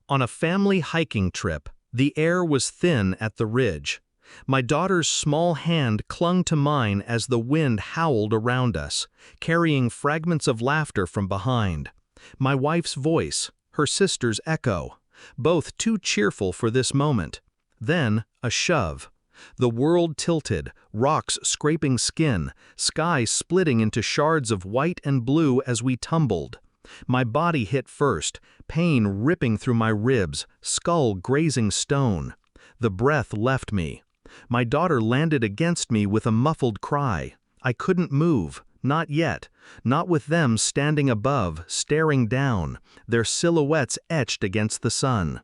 On a family hiking trip, the air was thin at the ridge. My daughter's small hand clung to mine as the wind howled around us, carrying fragments of laughter from behind. My wife's voice, her sister's echo, both too cheerful for this moment. Then, a shove. The world tilted, rocks scraping skin, sky splitting into shards of white and blue as we tumbled. My body hit first, pain ripping through my ribs, skull grazing stone. The breath left me. My daughter landed against me with a muffled cry. I couldn't move, not yet, not with them standing above, staring down, their silhouettes etched against the sun.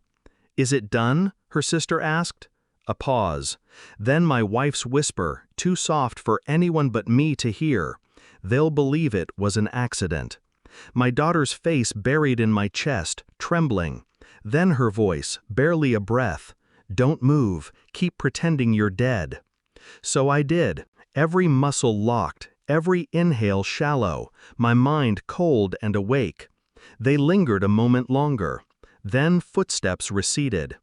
"Is it done?" her sister asked. A pause. Then my wife's whisper, too soft for anyone but me to hear. "They'll believe it was an accident." My daughter's face buried in my chest, trembling. Then her voice, barely a breath. "Don't move, keep pretending you're dead." So I did, every muscle locked, every inhale shallow, my mind cold and awake. They lingered a moment longer. Then footsteps receded.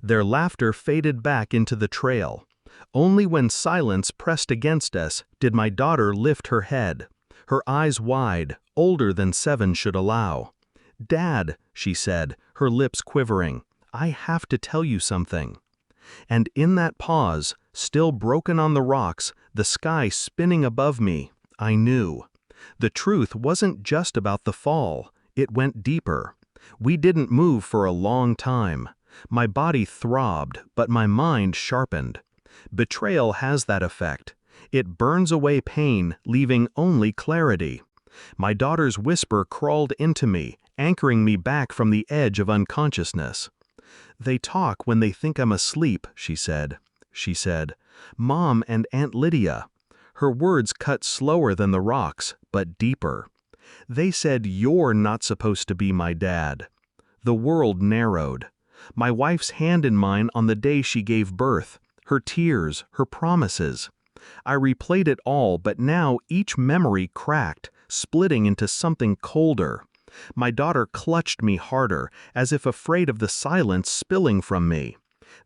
Their laughter faded back into the trail. Only when silence pressed against us did my daughter lift her head, her eyes wide, older than 7 should allow. "Dad," she said, her lips quivering, "I have to tell you something." And in that pause, still broken on the rocks, the sky spinning above me, I knew. The truth wasn't just about the fall, it went deeper. We didn't move for a long time. My body throbbed, but my mind sharpened. Betrayal has that effect. It burns away pain, leaving only clarity. My daughter's whisper crawled into me, anchoring me back from the edge of unconsciousness. "They talk when they think I'm asleep," she said. "Mom and Aunt Lydia." Her words cut slower than the rocks, but deeper. "They said you're not supposed to be my dad." The world narrowed. My wife's hand in mine on the day she gave birth, her tears, her promises. I replayed it all, but now each memory cracked, splitting into something colder. My daughter clutched me harder, as if afraid of the silence spilling from me.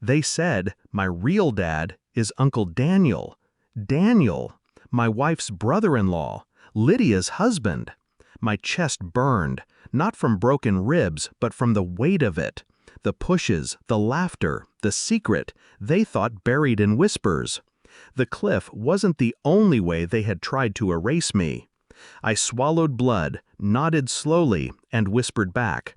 "They said, my real dad is Uncle Daniel." Daniel, my wife's brother-in-law, Lydia's husband. My chest burned, not from broken ribs, but from the weight of it. The pushes, the laughter, the secret, they thought buried in whispers. The cliff wasn't the only way they had tried to erase me. I swallowed blood, nodded slowly, and whispered back,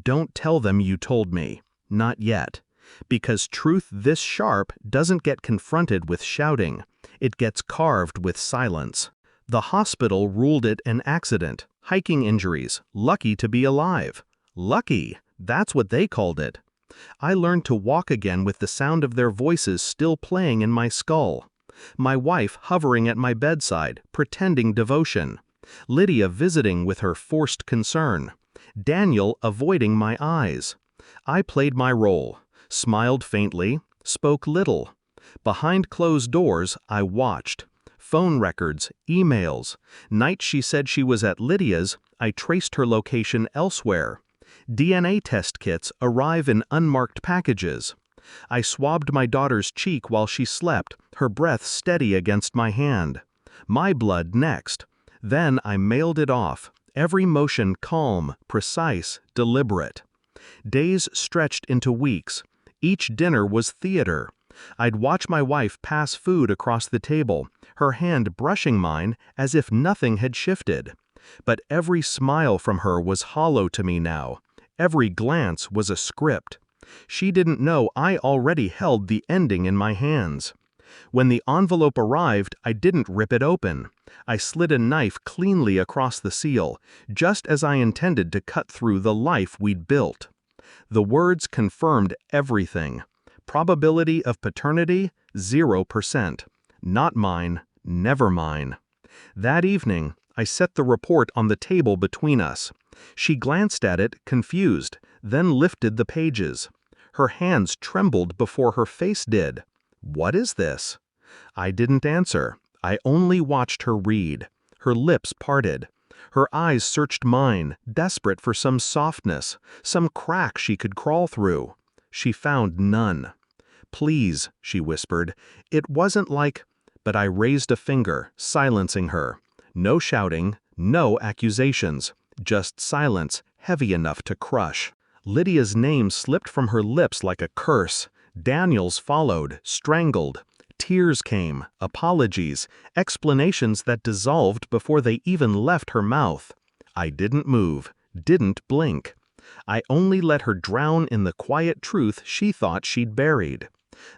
"Don't tell them you told me. Not yet. Because truth this sharp doesn't get confronted with shouting. It gets carved with silence." The hospital ruled it an accident, hiking injuries, lucky to be alive. Lucky, that's what they called it. I learned to walk again with the sound of their voices still playing in my skull. My wife hovering at my bedside, pretending devotion. Lydia visiting with her forced concern. Daniel avoiding my eyes. I played my role, smiled faintly, spoke little. Behind closed doors, I watched. Phone records, emails. Nights she said she was at Lydia's, I traced her location elsewhere. DNA test kits arrive in unmarked packages. I swabbed my daughter's cheek while she slept, her breath steady against my hand. My blood next. Then I mailed it off, every motion calm, precise, deliberate. Days stretched into weeks. Each dinner was theater. I'd watch my wife pass food across the table, her hand brushing mine as if nothing had shifted. But every smile from her was hollow to me now. Every glance was a script. She didn't know I already held the ending in my hands. When the envelope arrived, I didn't rip it open. I slid a knife cleanly across the seal, just as I intended to cut through the life we'd built. The words confirmed everything. Probability of paternity, 0%. Not mine, never mine. That evening, I set the report on the table between us. She glanced at it, confused, then lifted the pages. Her hands trembled before her face did. "What is this?" I didn't answer. I only watched her read. Her lips parted. Her eyes searched mine, desperate for some softness, some crack she could crawl through. She found none. "Please," she whispered. "It wasn't like—" But I raised a finger, silencing her. No shouting, no accusations, just silence, heavy enough to crush. Lydia's name slipped from her lips like a curse. Daniel's followed, strangled. Tears came, apologies, explanations that dissolved before they even left her mouth. I didn't move, didn't blink. I only let her drown in the quiet truth she thought she'd buried.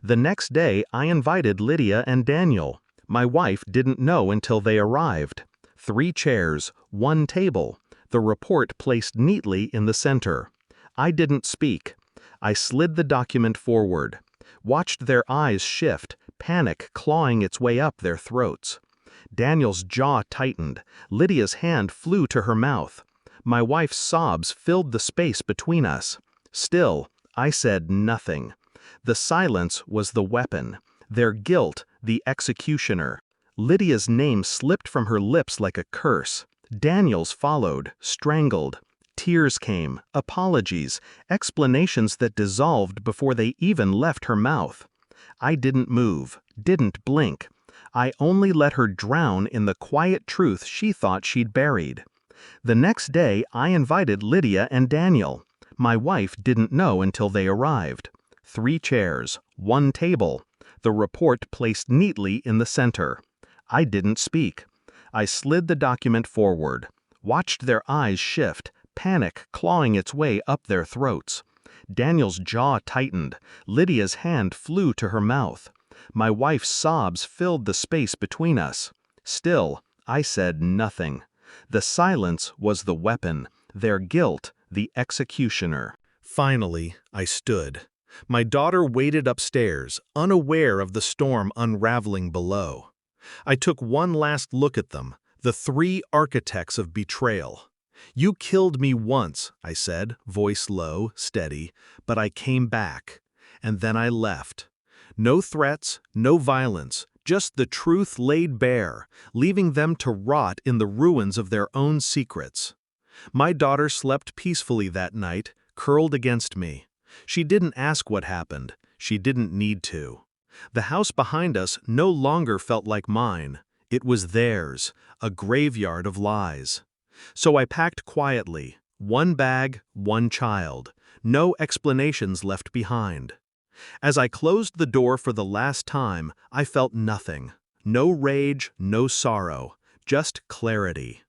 The next day I invited Lydia and Daniel. My wife didn't know until they arrived. 3 chairs, 1 table, the report placed neatly in the center. I didn't speak. I slid the document forward, watched their eyes shift, panic clawing its way up their throats. Daniel's jaw tightened, Lydia's hand flew to her mouth. My wife's sobs filled the space between us. Still, I said nothing. The silence was the weapon, their guilt the executioner. Lydia's name slipped from her lips like a curse. Daniel's followed, strangled. Tears came, apologies, explanations that dissolved before they even left her mouth. I didn't move, didn't blink. I only let her drown in the quiet truth she thought she'd buried. The next day I invited Lydia and Daniel. My wife didn't know until they arrived. 3 chairs, 1 table, the report placed neatly in the center. I didn't speak. I slid the document forward, watched their eyes shift, panic clawing its way up their throats. Daniel's jaw tightened, Lydia's hand flew to her mouth. My wife's sobs filled the space between us. Still, I said nothing. The silence was the weapon, their guilt the executioner. Finally, I stood. My daughter waited upstairs, unaware of the storm unraveling below. I took one last look at them, the 3 architects of betrayal. "You killed me once," I said, voice low, steady, "but I came back. And then I left. No threats, no violence, just the truth laid bare, leaving them to rot in the ruins of their own secrets." My daughter slept peacefully that night, curled against me. She didn't ask what happened. She didn't need to. The house behind us no longer felt like mine. It was theirs, a graveyard of lies. So I packed quietly, 1 bag, 1 child, no explanations left behind. As I closed the door for the last time, I felt nothing. No rage, no sorrow, just clarity.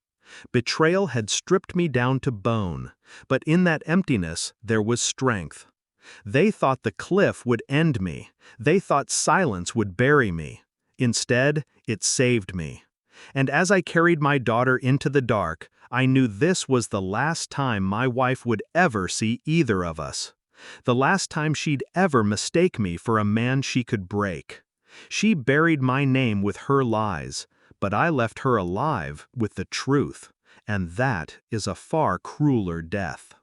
Betrayal had stripped me down to bone, but in that emptiness there was strength. They thought the cliff would end me. They thought silence would bury me. Instead, it saved me. And as I carried my daughter into the dark, I knew this was the last time my wife would ever see either of us. The last time she'd ever mistake me for a man she could break. She buried my name with her lies, but I left her alive with the truth, and that is a far crueler death.